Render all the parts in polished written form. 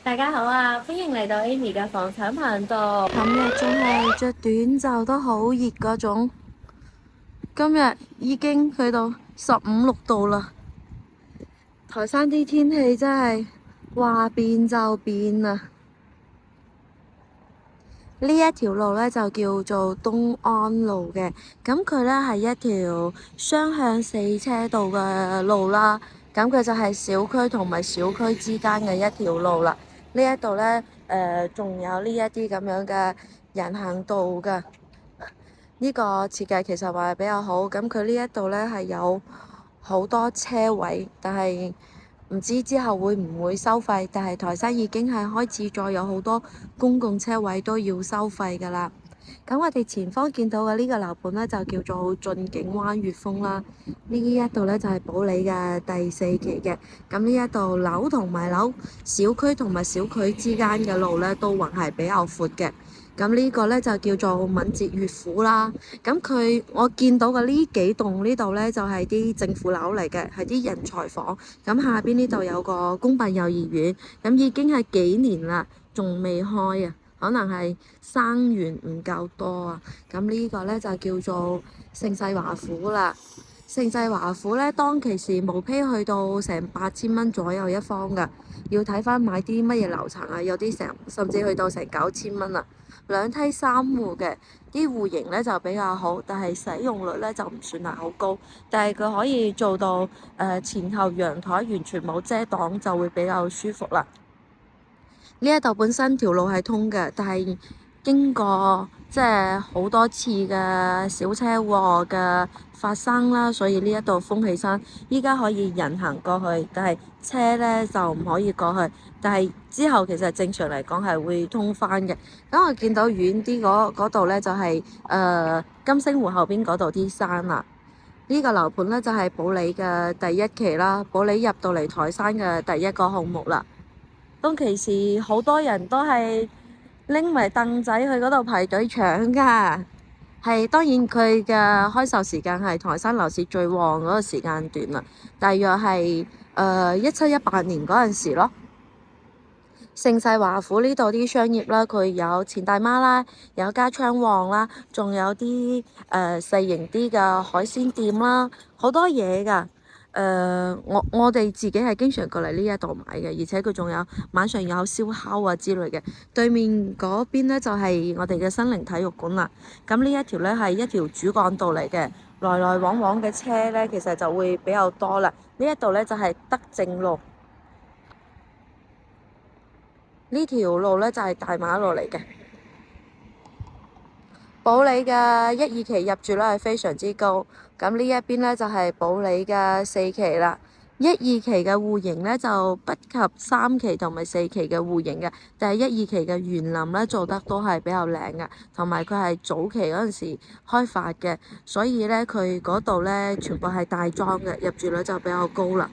大家好啊，歡迎嚟到 Amy 嘅房產頻道。琴日仲係着短袖都好熱嗰種，今日已經去到15、16度啦。台山啲天氣真係話變就變啊！呢一條路呢，就叫做東安路嘅，咁佢呢係一條雙向4車道嘅路啦。咁佢就係小區同埋小區之間嘅一條路啦。呢一度呢，仲有呢一啲咁樣嘅人行道㗎。呢個設計其實話係比較好，咁佢呢一度呢係有好多車位，但係唔知之後會唔會收費。但係台山已經係開始咗有好多公共車位都要收費㗎啦。咁我哋前方見到嘅呢個樓盤呢，就叫做駿景灣悅峰啦。呢一度呢，就係保利嘅第4期嘅。咁呢一度樓同埋樓、小區同埋小區之間嘅路呢，都還係比較闊嘅。咁呢個呢，就叫做敏捷悅府啦。咁我見到嘅呢幾棟呢度呢，就係啲政府樓嚟嘅，係啲人才房。咁下邊呢度有個公辦幼兒園，咁已經係幾年啦，仲未開啊。可能係生源唔夠多啊。咁呢個呢，就叫做盛世華府啦。盛世華府呢，當其時毛坯去到成8000蚊左右一方㗎，要睇返買啲乜嘢樓層啊，有啲甚至去到成9000蚊啊。2梯3戶嘅，啲戶型呢就比較好，但係使用率呢就唔算係好高，但係佢可以做到前後陽台完全冇遮擋，就會比較舒服啦。呢一度本身條路係通嘅，但係經過即係好多次嘅小車禍嘅發生啦，所以呢一度封起身。依家可以人行過去，但係車呢就唔可以過去。但係之後其實正常嚟講係會通返嘅。咁我見到遠啲嗰度呢，就係金星湖後邊嗰度啲山啦。呢個樓盤呢，就係保利嘅第1期啦，保利入到嚟台山嘅第一個項目啦。當其時好多人都係拎埋凳仔去嗰度排隊搶㗎。係當然佢嘅開售時間係台山樓市最旺嗰個時間段啦，大約係17、18年嗰陣時咯。盛世華府呢度啲商業啦，佢有錢大媽啦，有家昌旺啦，仲有啲細型啲嘅海鮮店啦，好多嘢㗎。我哋自己係經常過嚟呢一度買嘅，而且佢仲有晚上有燒烤啊之類嘅。對面嗰邊呢，就係我哋嘅新寧體育館啦。咁呢一條呢，係一條主幹道嚟嘅，來來往往嘅車呢，其實就會比較多啦。呢一度呢，就係德政路。呢條路呢，就係大馬路嚟嘅。保利嘅1、2期入住率係非常之高。咁呢一邊呢，就係保利嘅4期啦。1、2期嘅戶型呢，就不及3期同埋4期嘅戶型嘅，但係1、2期嘅園林呢，做得都係比較靚嘅，同埋佢係早期嗰陣時開發嘅，所以呢，佢嗰度呢，全部係大裝嘅，入住率就比較高啦。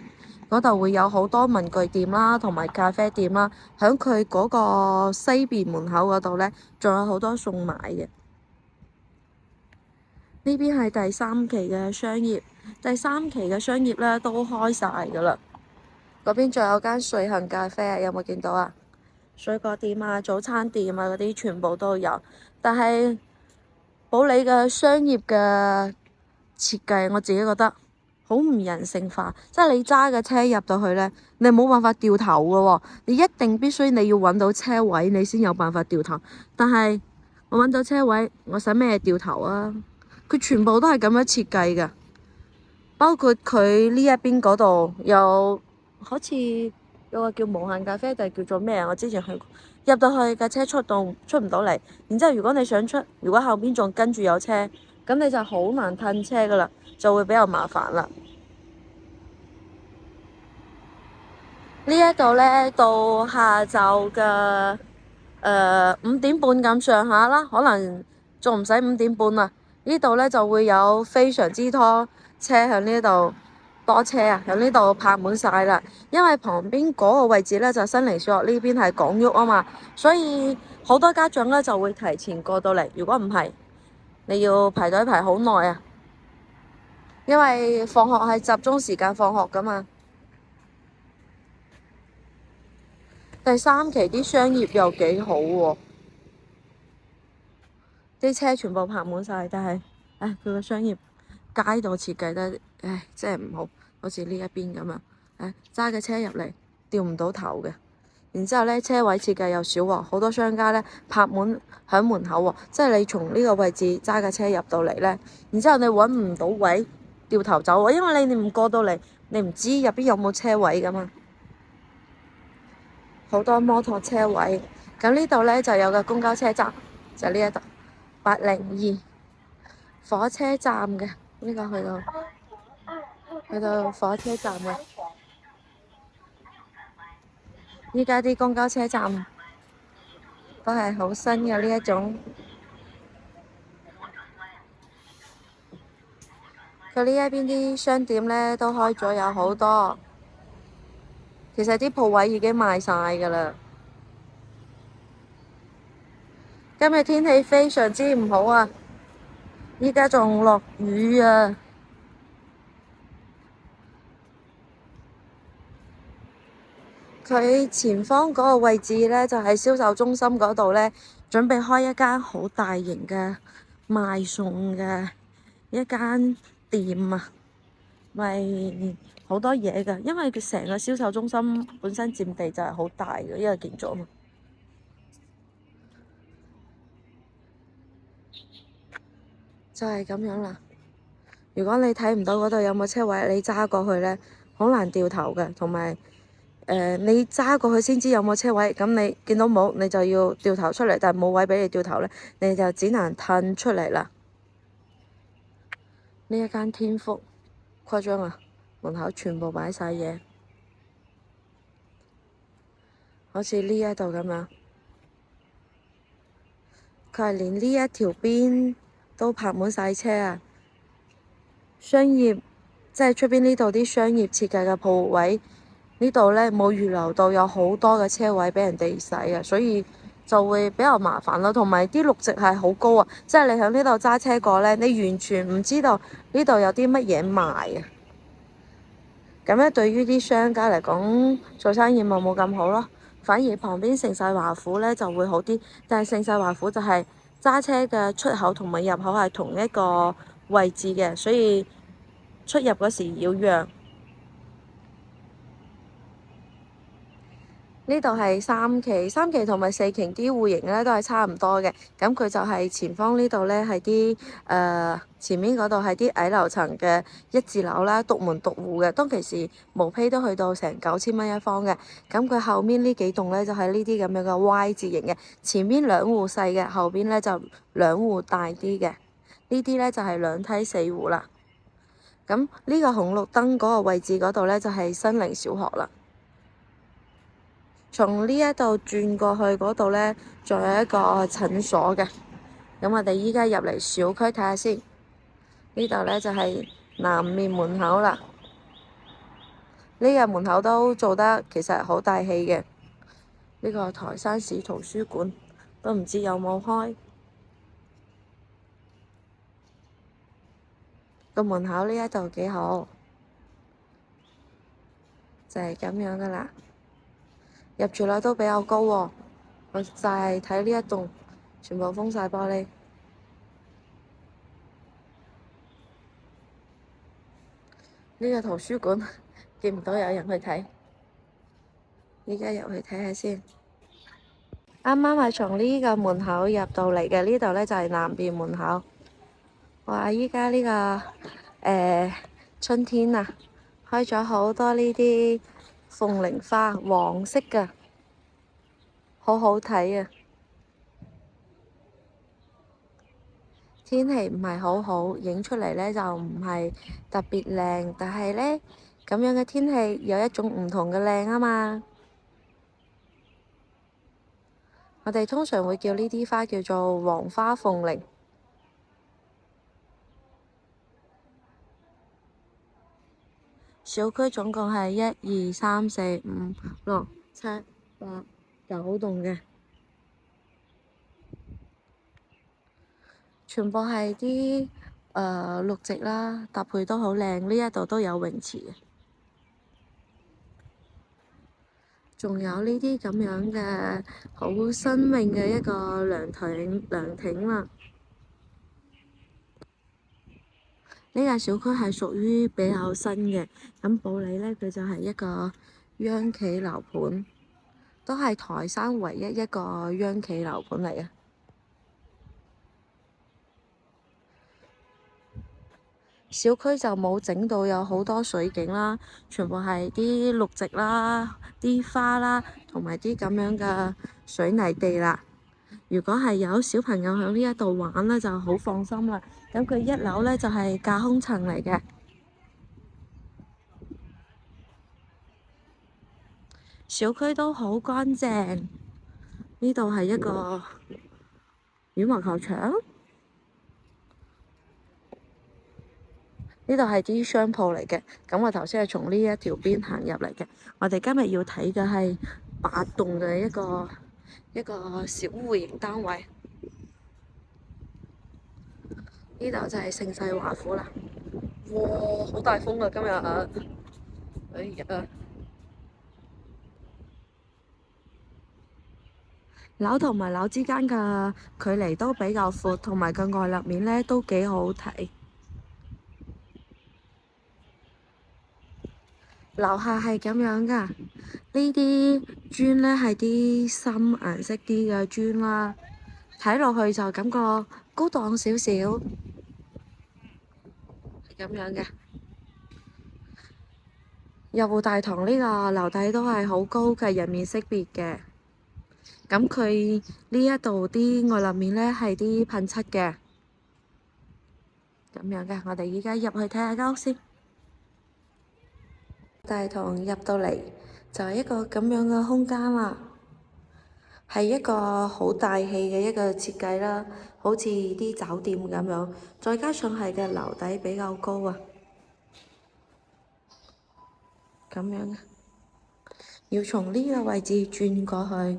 嗰度會有好多文具店啦，同埋咖啡店啦。響佢嗰個西邊門口嗰度呢，仲有好多餸買嘅。呢邊係第3期嘅商業，第3期嘅商業呢都開晒㗎啦。嗰邊仲有間瑞幸咖啡啊，有冇見到啊？水果店啊、早餐店啊嗰啲全部都有。但係保利嘅商業嘅設計，我自己覺得好唔人性化。即係你揸嘅車入到去呢，你冇辦法掉頭㗎喎，你一定必須你要揾到車位，你先有辦法掉頭。但係我揾到車位，我使咩掉頭啊？佢全部都係咁樣設計㗎，包括佢呢一邊嗰度有，好似有個叫無限咖啡定係叫做咩啊？我之前去過，入到去架車出唔到嚟，然之後如果你想出，如果後邊仲跟住有車，咁你就好難褪車㗎啦，就會比較麻煩啦。呢一度呢，到下晝嘅5點半咁上下啦，可能仲唔使5點半啊。呢度呢，就會有非常之多車喺呢度，多車啊，喺呢度泊滿晒啦。因為旁邊嗰個位置呢，就新寧小學呢邊係港沃啊嘛，所以好多家長呢就會提前過到嚟。如果唔係，你要排隊排好耐啊。因為放學係集中時間放學噶嘛。第三期啲商業又幾好喎，啲車全部泊滿晒，但係佢個商業街道設計得真係唔好，好似呢一邊咁樣，揸嘅車入嚟掉唔到頭嘅。然之後咧，車位設計又少喎，好多商家咧泊滿喺門口喎，即係你從呢個位置揸架車入到嚟咧，然之後你揾唔到位掉頭走喎，因為你唔過到嚟，你唔知入邊有冇車位噶嘛。好多摩托車位，咁呢度咧就有個公交車站，就呢一度802火車站嘅呢個去到火車站嘅。依家啲公交車站都係好新嘅呢一種。佢呢一邊啲商店咧都開咗有好多，其實啲鋪位已經賣晒㗎啦。今日天氣非常之唔好啊！依家仲落雨啊！佢前方嗰個位置咧，就喺銷售中心嗰度咧，準備開一間好大型嘅賣餸嘅一間店啊！咪好多嘢㗎，因為佢成個銷售中心本身佔地就係好大嘅一個建築啊嘛。就係咁樣啦。如果你睇唔到嗰度有冇車位，你揸過去咧，好難掉頭嘅。同埋你揸過去先知有冇車位，咁你見到冇，你就要掉頭出嚟，但係冇位俾你掉頭咧，你就只能褪出嚟啦。呢一間天福誇張啊！門口全部擺晒嘢，好似呢一度咁樣。佢係連呢一條邊都泊滿晒車啊！商業即係出邊呢度啲商業設計嘅鋪位，呢度咧冇預留到有好多嘅車位俾人哋使啊，所以就會比較麻煩咯。同埋啲綠植係好高啊，即係你喺呢度揸車過咧，你完全唔知道呢度有啲乜嘢賣啊。咁咧，對於啲商家嚟講，做生意咪冇咁好咯。反而旁邊盛世華府咧就會好啲，但係盛世華府就係揸車嘅出口同埋入口係同一個位置嘅，所以出入嗰時要讓。呢度係三期同埋4期啲戶型咧都係差唔多嘅。咁佢就係前方呢度咧係啲前面嗰度係啲矮樓層嘅一字樓啦，獨門獨戶嘅。當其時毛坯都去到成9000蚊一方嘅。咁佢後面呢幾棟咧就係呢啲咁樣嘅 Y 字型嘅，前面兩戶細嘅，後邊咧就兩戶大啲嘅。呢啲咧就係2梯4戶啦。咁呢個紅綠燈嗰個位置嗰度咧就係新寧小學啦。從呢一度轉過去嗰度咧，仲有一個診所嘅。咁我哋依家入嚟小區睇下先。呢度咧就係南面門口啦。呢個門口都做得其實好大氣嘅。呢個台山市圖書館都唔知有冇開。個門口呢一度幾好，就係咁樣噶啦。入住率都比較高喎。我就係睇呢一棟，全部封晒玻璃。呢個圖書館見唔到有人去睇，依家入去睇下先。啱啱係從呢個門口入到嚟嘅，呢度咧就係南邊門口。哇！依家呢個春天啊，開咗好多呢啲鳳鈴花，黃色嘅，好好睇啊！天氣唔係好好，影出嚟咧就唔係特別靚，但係咧咁樣嘅天氣有一種唔同嘅靚啊嘛。我哋通常會叫呢啲花叫做黃花鳳鈴。小區總共係1、2、3、4、5、6、7、8、9棟嘅，全部係啲綠植啦，搭配都好靚。呢一度都有泳池嘅，仲有呢啲咁樣嘅好新穎嘅一個涼亭啦。呢個小區係屬於比較新嘅，咁保利呢，佢就係一個央企樓盤，都係台山唯一一個央企樓盤嚟嘅。小區就冇整到有好多水景啦，全部係啲綠植啦、啲花啦，同埋啲咁樣嘅水泥地啦。如果係有小朋友喺呢一度玩呢，就好放心啦。咁佢一樓呢，就係架空層嚟嘅，小區都好乾淨。呢度係一個羽毛球場，呢度係啲商鋪嚟嘅。咁我頭先係從呢一條邊行入嚟嘅。我哋今日要睇嘅係8棟嘅一個小戶型單位。呢度就係盛世華府啦。哇，好大風啊今日！哎呀，樓同埋樓之間嘅距離都比較闊，同埋個外立面呢都幾好睇。樓下係咁樣噶，呢啲磚呢係啲深顏色啲嘅磚啦，睇落去就感覺高檔少少，係咁樣嘅。入戶大堂呢個樓底都係好高嘅人面識別嘅，咁佢呢一度啲外立面呢係啲噴漆嘅，咁樣嘅。我哋依家入去睇下間屋先。大堂入到嚟就係一個咁樣嘅空間啦，係一個好大氣嘅一個設計啦，好似啲酒店咁樣，再加上係嘅樓底比較高啊，咁樣嘅，要從呢個位置轉過去。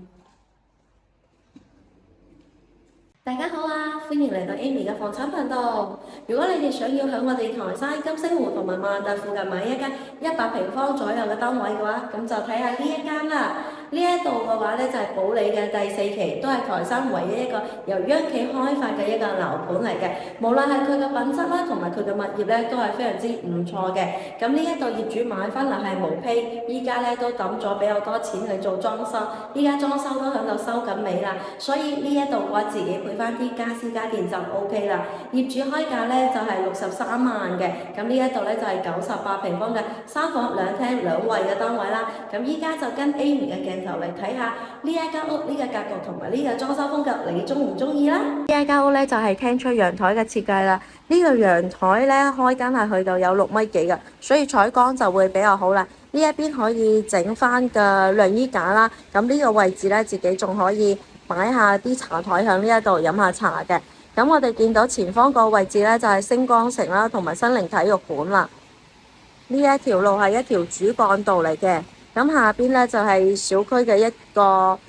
大家好啊，歡迎嚟到 Amy 嘅房產頻道。如果你哋想要喺我哋台山金星湖同埋萬達附近買一間100平方左右嘅單位嘅話，咁就睇下呢一間啦。呢一度嘅話呢，就係保利嘅第4期，都係台山唯一一個由央企開發嘅一個樓盤嚟嘅。無論係佢嘅品質啦，同埋佢嘅物業呢，都係非常之唔錯嘅。咁呢一度業主買翻嚟係毛坯，依家呢都揼咗比較多錢去做裝修，依家裝修都喺度收緊尾啦，所以呢一度嘅話自己配翻啲家私家電就 OK 啦。業主開價呢就係63萬嘅，咁呢一度呢就係98平方嘅3房2廳2衛嘅單位啦。咁依家就跟 Amy 嘅鏡頭嚟睇下呢一間屋呢個格局同埋呢個裝修風格，你中唔中意啦？呢一間屋呢就係廳出陽台嘅設計啦。呢個陽台呢開間係去到有6米幾嘅，所以採光就會比較好啦。呢一邊可以整翻個晾衣架啦，咁呢個位置呢，自己仲可以擺下啲茶台喺呢一度飲下茶嘅。咁我哋見到前方個位置呢，就係星光城啦，同埋新寧體育館啦。呢一條路係一條主幹道嚟嘅，咁下邊呢，就係小區嘅一個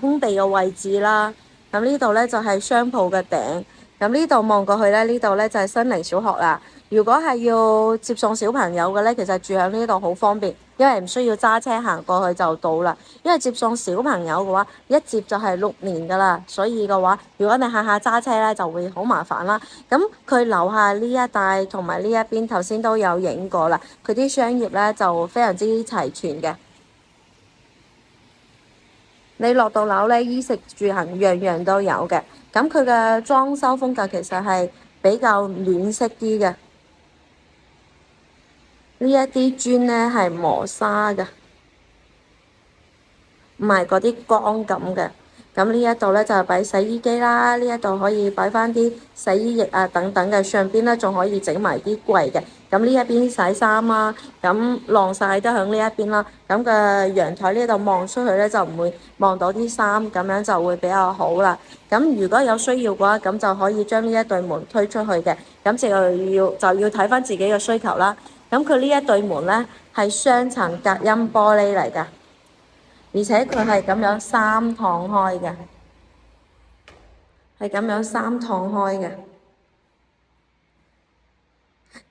空地嘅位置啦。咁呢度呢，就係商鋪嘅頂，咁呢度望過去呢，呢度呢，就係新寧小學啦。如果係要接送小朋友嘅呢，其實住喺呢度好方便，因為唔需要揸車行過去就到啦。因為接送小朋友嘅話，一接就係6年噶啦，所以嘅話，如果你下下揸車呢，就會好麻煩啦。咁佢樓下呢一帶同埋呢一邊頭先都有影過啦，佢啲商業呢就非常之齊全嘅。你落到樓呢，衣食住行樣樣都有嘅。咁佢嘅裝修風格其實係比較暖色啲嘅。呢一啲磚呢係磨砂嘅，唔係嗰啲鋼咁嘅。咁呢一度呢就係擺洗衣機啦，呢一度可以擺翻啲洗衣液啊等等嘅，上邊呢仲可以整埋啲櫃嘅。咁呢一邊洗衫啦，咁晾曬都喺呢一邊啦。咁嘅陽台呢度望出去呢，就唔會望到啲衫，咁樣就會比較好啦。咁如果有需要嘅話，咁就可以將呢一對門推出去嘅。咁就要睇翻自己嘅需求啦。咁佢呢一對門呢，係雙層隔音玻璃嚟㗎，而且佢係咁樣3趟開嘅，係咁樣3趟開嘅。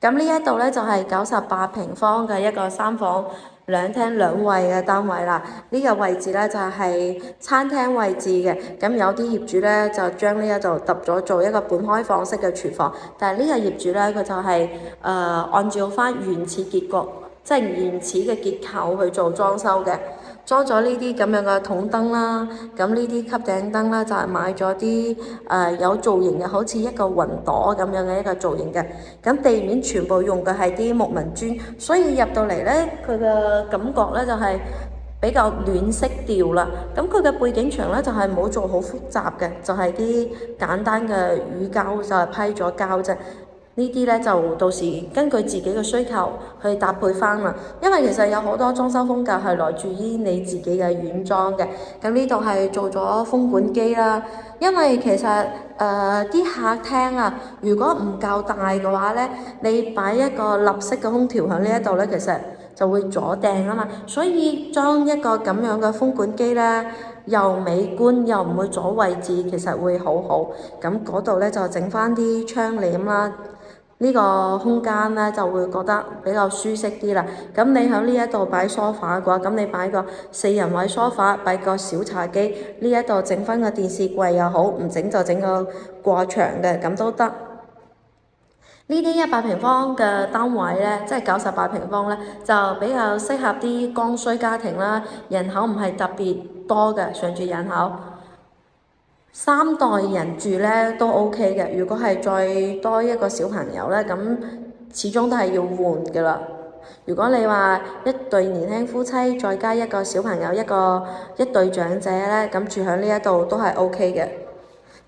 咁呢一度呢，就係98平方嘅一個3房兩廳兩衛嘅單位啦。呢個位置咧就係餐廳位置嘅，咁有啲業主咧就將呢一度揼咗做一個半開放式嘅廚房，但係呢個業主咧佢就係按照翻原始結構，即係原始嘅結構去做裝修嘅。裝咗呢啲咁樣嘅筒燈啦，咁呢啲吸頂燈啦就係買咗啲有造型嘅，好似一個雲朵咁樣嘅一個造型嘅。咁地面全部用嘅係啲木紋磚，所以入到嚟咧，佢嘅感覺咧就係比較暖色調啦。咁佢嘅背景牆咧就係冇做好複雜嘅，就係啲簡單嘅乳膠就係批咗膠啫。呢啲咧就到時根據自己嘅需求去搭配翻啦，因為其實有好多裝修風格係來自於你自己嘅原裝嘅。咁呢度係做咗風管機啦，因為其實啲客廳啊，如果唔夠大嘅話咧，你擺一個立式嘅空調喺呢一度咧，其實就會阻掟啊嘛，所以裝一個咁樣嘅風管機咧，又美觀又唔會阻位置，其實會好好。咁嗰度咧就整翻啲窗簾啦。呢個空間咧就會覺得比較舒適啲啦。咁你喺呢一度擺梳化嘅話，咁你擺個4人位梳化，擺個小茶几，呢一度整翻個電視櫃又好，唔整就整個過牆嘅，咁都得。呢啲100平方嘅單位咧，即係98平方咧，就比較適合啲剛需家庭啦，人口唔係特別多嘅常住人口。3代人住咧都 OK 嘅，如果係再多一個小朋友咧，咁始終都係要換㗎啦。如果你話一對年輕夫妻再加一個小朋友，一對長者咧，咁住喺呢一度都係 OK 嘅。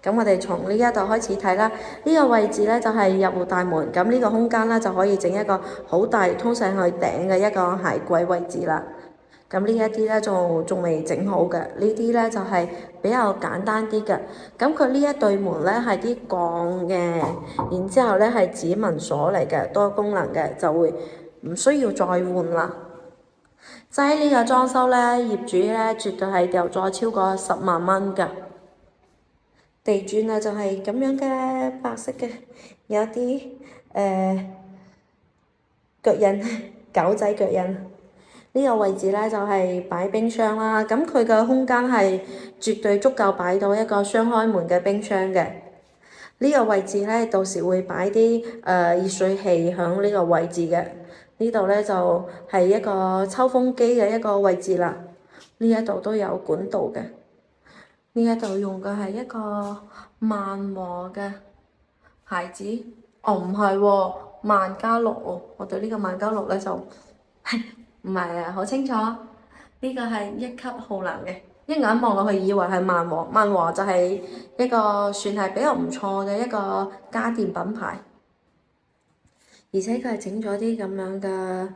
咁我哋從呢一度開始睇啦，呢個位置咧就係入戶大門，咁呢個空間咧就可以整一個好大通上去頂嘅一個鞋櫃位置啦。咁呢一啲咧仲未整好嘅，呢啲咧就係比較簡單啲嘅。咁佢呢一對門咧係啲鋼嘅，然之後咧係指紋鎖嚟嘅，多功能嘅，就會唔需要再換啦。齋呢個裝修咧，業主咧絕對係掉咗超過10萬蚊㗎。地磚啊就係咁樣嘅白色嘅，有啲腳印，狗仔腳印。呢個位置咧就係擺冰箱啦，咁佢嘅空間係絕對足夠擺到一個雙開門嘅冰箱嘅。呢個位置咧到時會擺啲熱水器響呢個位置嘅。呢度咧就係一個抽風機嘅一個位置啦。呢一度都有管道嘅。呢一度用嘅係一個萬和嘅牌子，哦唔係喎，萬家樂喎，我對呢個萬家樂咧就唔係啊，好清楚。呢個係1級耗能嘅，一眼望落去以為係萬和，萬和就係一個算係比較唔錯嘅一個家電品牌，而且佢係整咗啲咁樣嘅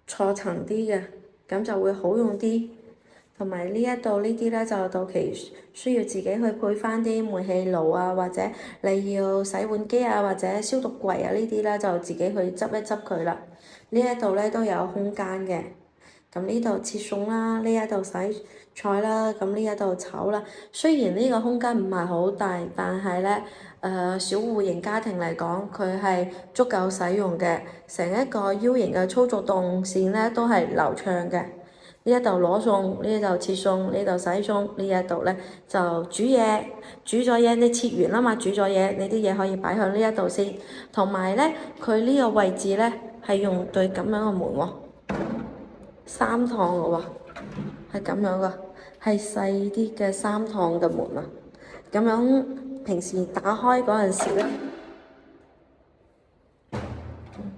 錯層啲嘅，咁就會好用啲。同埋呢一度呢啲咧就到期需要自己去配翻啲煤氣爐啊，或者你要洗碗機啊，或者消毒櫃啊呢啲咧就自己去執一執佢啦。呢一度咧都有空間嘅，咁呢度切餸啦，呢一度洗菜啦，咁呢一度炒啦。雖然呢個空間唔係好大，但係咧小戶型家庭嚟講，佢係足夠使用嘅。成一個 U 型嘅操作動線咧都係流暢嘅。呢一度攞餸，呢度切餸，呢度洗餸，呢一度咧就煮嘢，煮咗嘢你切完啦嘛，煮咗嘢你啲嘢可以擺喺呢一度先。同埋咧，佢呢個位置咧係用對咁樣嘅門喎，3趟嘅喎，係咁樣嘅，係細啲嘅3趟嘅門啊。咁樣平時打開嗰陣時咧，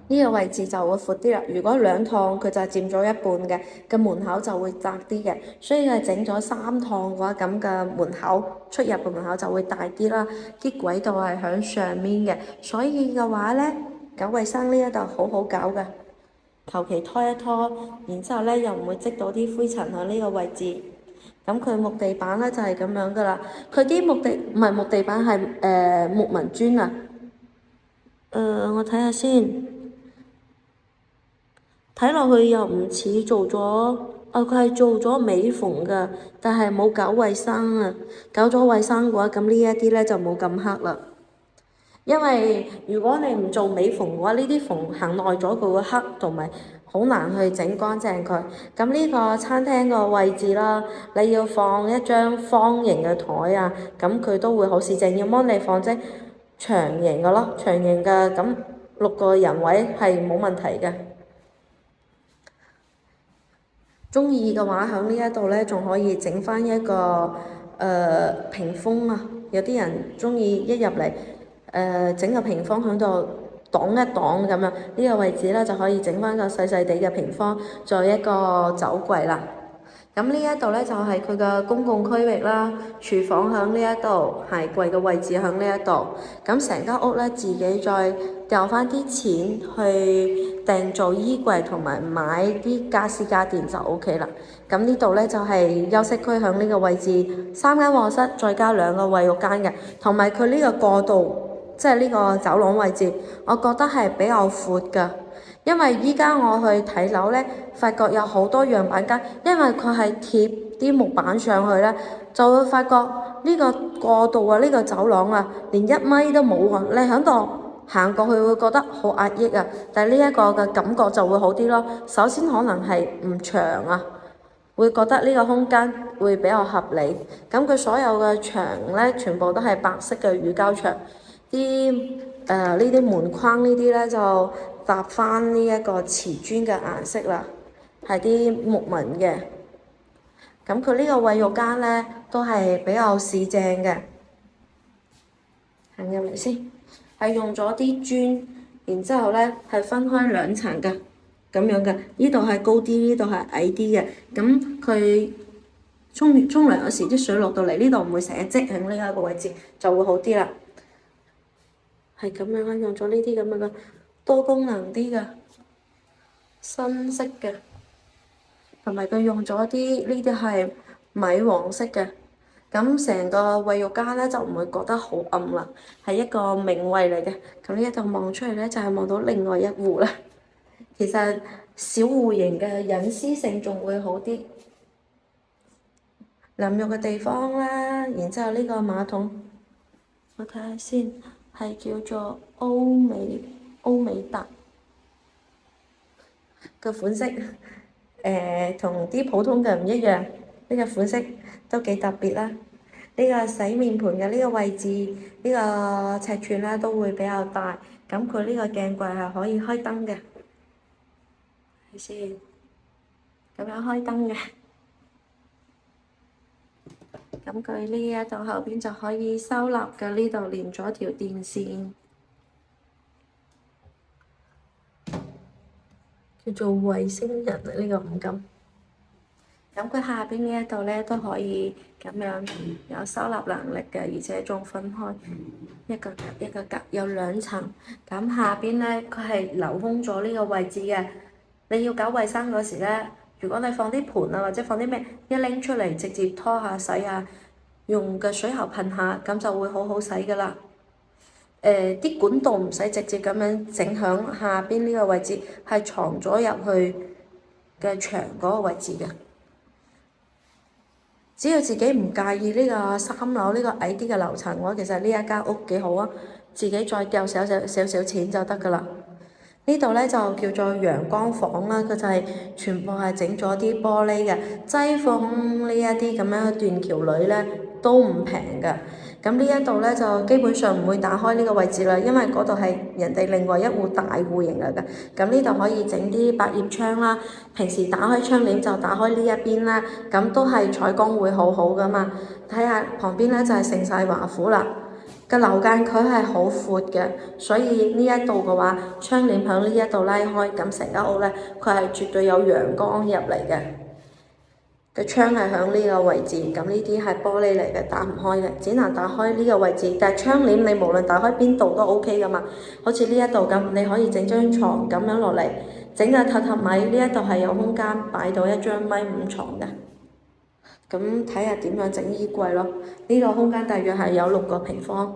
呢個位置就會闊啲啦。如果2趟佢就係佔咗一半嘅，個門口就會窄啲嘅。所以佢整咗3趟嘅話，咁嘅門口出入嘅門口就會大啲啦。啲軌道係響上面嘅，所以嘅話咧，搞衞生呢一度好好搞嘅。求其拖一拖，然之後咧又唔會積到啲灰塵喺呢個位置。咁佢木地板咧就係咁樣噶啦。佢啲木地唔係木地板係木紋磚啊。我睇下先。睇落去又唔似做咗，佢係做咗美縫㗎，但係冇搞衞生啊。搞咗衞生嘅話，咁呢一啲咧就冇咁黑啦。因為如果你唔做尾縫嘅話，呢啲縫行耐咗佢會黑，同埋好難去整乾淨佢。咁呢個餐廳個位置啦，你要放一張方形嘅台啊，咁佢都會好市正。要麼你放隻長形嘅咯，長形嘅咁6個人位係冇問題嘅。鍾意嘅話，喺呢一度咧仲可以整翻一個屏風啊！有啲人鍾意一入嚟整個屏風喺度擋一擋咁樣，呢個位置咧就可以整翻個細細地嘅屏風，做一個酒櫃啦。咁呢一度咧就係佢嘅公共區域啦，廚房喺呢一度，鞋櫃嘅位置喺呢一度。咁成間屋咧自己再掉翻啲錢去訂做衣櫃同埋買啲家私家電就 OK 啦。咁呢度咧就係休息區喺呢個位置，3間卧室再加2個衛浴間嘅，同埋佢呢個過道，即係呢個走廊位置，我覺得係比較闊㗎。因為依家我去睇樓咧，發覺有好多樣板間，因為佢係貼啲木板上去咧，就會發覺呢個過道啊，呢個走廊啊，連1米都冇啊！你喺度行過去會覺得好壓抑啊，但係呢一個嘅感覺就會好啲咯。首先可能係唔長啊，會覺得呢個空間會比較合理。咁佢所有嘅牆咧，全部都係白色嘅乳膠牆，呢啲門框呢啲咧就搭翻呢一個瓷磚嘅顏色啦，係啲木紋嘅。咁佢呢個衛浴間咧都係比較市正嘅，行入嚟先，係用咗啲磚，然之後咧係分開2層嘅，咁樣嘅。呢度係高啲，呢度係矮啲嘅。咁佢沖涼嗰時啲水落到嚟，呢度唔會成日積喺呢一個位置，就會好啲啦。係咁樣啦，用咗呢啲咁樣嘅多功能啲嘅新式嘅，同埋佢用咗啲呢啲係米黃色嘅，咁成個衛浴間咧就唔會覺得好暗啦，係一個明衛嚟嘅。咁呢一度望出嚟咧就係望到另外一戶啦。其實小戶型嘅隱私性仲會好啲，淋浴嘅地方啦，然之後呢個馬桶，我睇下先。係叫做歐美達嘅款式，同啲普通嘅唔一樣，呢個款式都幾特別啦。呢個洗面盆嘅呢個位置，呢個尺寸咧都會比較大，咁佢呢個鏡櫃係可以開燈嘅，睇先，咁樣開燈嘅。咁佢呢一度後邊就可以收納嘅，呢度連咗條電線，叫做衛星人啊！呢個五金。咁佢下邊呢一度咧都可以咁樣有收納能力嘅，而且仲分開一個格一個格，有2層。咁下邊咧佢係留空咗呢個位置嘅，你要搞衞生嗰時咧。如果你放啲盤啊，或者放啲咩，一拎出嚟直接拖下洗下，用個水喉噴下，咁就會好好洗噶啦。啲管道唔使直接咁樣整響下邊呢個位置，係藏咗入去嘅牆嗰個位置嘅。只要自己唔介意呢個3樓呢個矮啲嘅樓層嘅話，其實呢一間屋幾好啊，自己再掉少少錢就得噶啦。呢度咧就叫做陽光房啦，佢就係全部係整咗啲玻璃嘅，擠縫呢一啲咁樣嘅斷橋鋁咧都唔平㗎。咁呢一度咧就基本上唔會打開呢個位置啦，因為嗰度係人哋另外一戶大戶型嚟嘅。咁呢度可以整啲百葉窗啦，平時打開窗簾就打開呢一邊啦，咁都係採光會好好噶嘛。睇下旁邊咧就係盛世華府啦。個樓間佢係好闊嘅，所以呢一度嘅話，窗簾響呢一度拉開，咁成間屋咧，佢係絕對有陽光入嚟嘅。個窗係響呢個位置，咁呢啲係玻璃嚟嘅，打唔開嘅，只能打開呢個位置。但係窗簾你無論打開邊度都 OK 噶嘛，好似呢一度咁，你可以整張床咁樣落嚟，整到榻榻米，呢一度係有空間擺到一張1.5米床嘅。咁睇下點樣整衣櫃咯。呢個空間大約係有6個平方，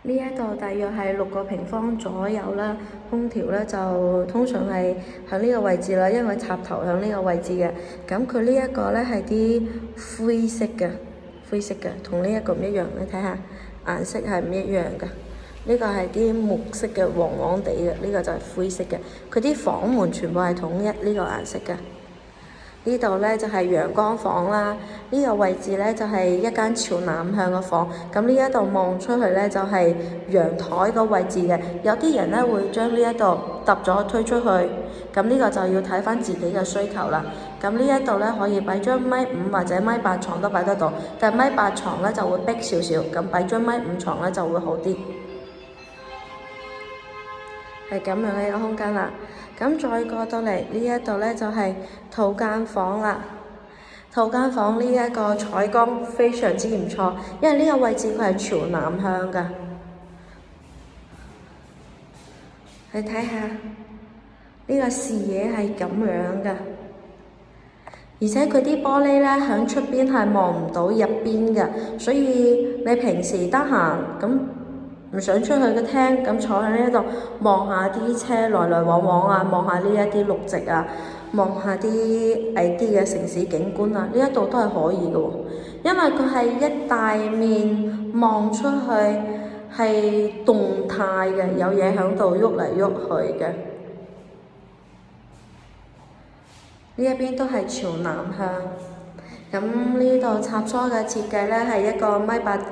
呢一度大約係6個平方左右啦。空調咧就通常係喺呢個位置啦，因為插頭喺呢個位置嘅。咁佢呢一個咧係啲灰色嘅，同呢一個唔一樣。你睇下顏色係唔一樣嘅。呢個係啲木色嘅黃黃地嘅，呢個就係灰色嘅。佢啲房門全部係統一呢個顏色嘅。呢度呢就係陽光房啦，呢個位置呢就係一間朝南向嘅房。咁呢一度望出去呢就係陽台個位置嘅。有啲人呢會將呢一度揼咗推出去，咁呢個就要睇返自己嘅需求啦。咁呢一度呢可以擺張1.5米或者1.8米床都擺得到，但係1.8米床呢就會逼少少，咁擺張1.5米床呢就會好啲。係咁樣嘅一個空間啦。咁再過到嚟呢一度呢，就係套間房啦。套間房呢一個採光非常之唔錯，因為呢個位置佢係朝南向㗎。你睇下呢個視野係咁樣㗎，而且佢啲玻璃呢響出邊係望唔到入邊㗎，所以你平時得閒咁唔想出去嘅廳，咁坐喺呢度望下啲車來來往往啊，望下呢一啲綠植啊，望下啲矮啲嘅城市景觀啊，呢一度都係可以嘅喎，因為佢係一大面望出去係動態嘅，有嘢喺度喐嚟喐去嘅。呢一邊都係朝南向，咁呢度插蘇嘅設計呢係一個1.8米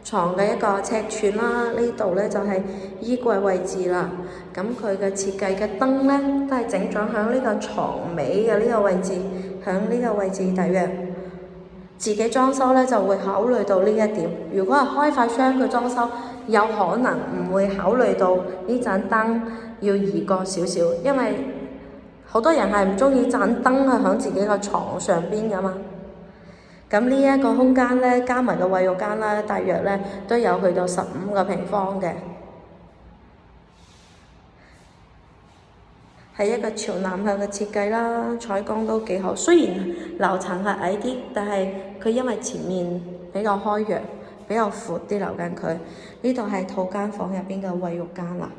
床嘅一個尺寸啦，呢度呢就係衣櫃位置啦。咁佢嘅設計嘅燈呢，都係整咗響呢個床尾嘅呢個位置，響呢個位置大約。自己裝修呢就會考慮到呢一點。如果係開發商嘅裝修，有可能唔會考慮到呢盞燈要移過少少，因為好多人係唔中意盞燈係響自己個床上邊㗎嘛。咁呢一個空間呢，加埋個衛浴間啦，大約呢都有去到15個平方嘅，係一個朝南向嘅設計啦，採光都幾好。雖然樓層係矮啲，但係佢因為前面比較開揚，比較闊啲樓間佢。呢度係套間房入邊嘅衛浴間啦，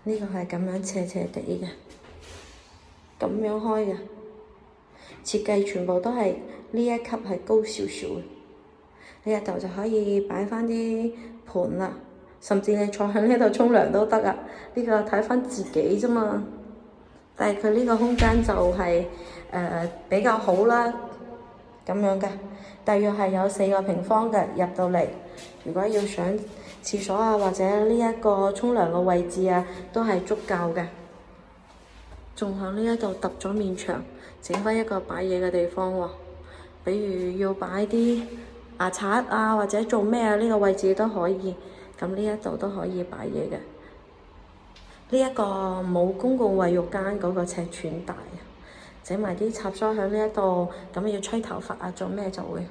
呢個係咁樣斜斜地嘅，咁樣開嘅。設計全部都係呢一級係高少少嘅，呢一度就可以擺返啲盤啦，甚至你坐喺呢度沖涼都得啊！呢個睇返自己啫嘛，但係佢呢個空間就係比較好啦，咁樣嘅，大約係有4個平方嘅入到嚟。如果要上廁所啊，或者呢一個沖涼嘅位置啊，都係足夠嘅。仲喺呢一度揼咗面牆，整返一個擺嘢嘅地方喎。比如要擺啲牙刷啊，或者做咩啊，呢個位置都可以。咁呢一度都可以擺嘢嘅。呢一個冇公共衛浴間嗰個尺寸大啊，整埋啲插蘇喺呢一度，咁要吹頭髮啊，做咩就會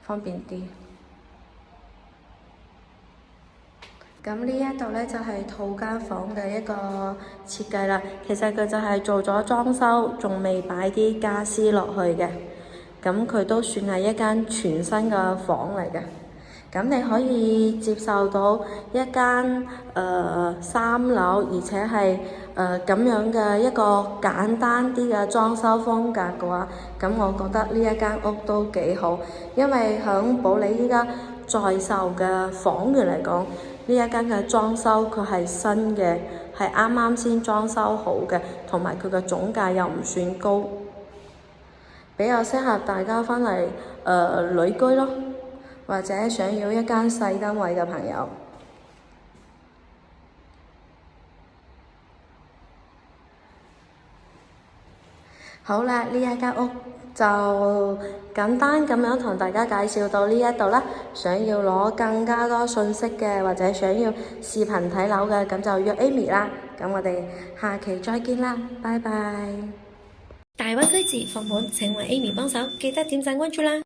方便啲。咁呢一度呢，就係套間房嘅一個設計啦。其實佢就係做咗裝修，仲未擺啲家私落去嘅。咁佢都算係一間全新嘅房嚟嘅。咁你可以接受到一間3樓，而且係咁樣嘅一個簡單啲嘅裝修風格嘅話，咁我覺得呢一間屋都幾好。因為響保利依家在售嘅房源嚟講，呢一間嘅裝修佢係新嘅，係啱啱先裝修好嘅，同埋佢嘅總價又唔算高，比較適合大家返嚟旅居咯，或者想要一間細單位嘅朋友。好啦，呢一間屋就簡單咁樣同大家介紹到呢一度啦。想要攞更加多信息嘅，或者想要視頻睇樓嘅，咁就約 Amy 啦。咁我哋下期再見啦，拜拜。大灣區自服務請揾 Amy 幫手，記得點讚關注啦。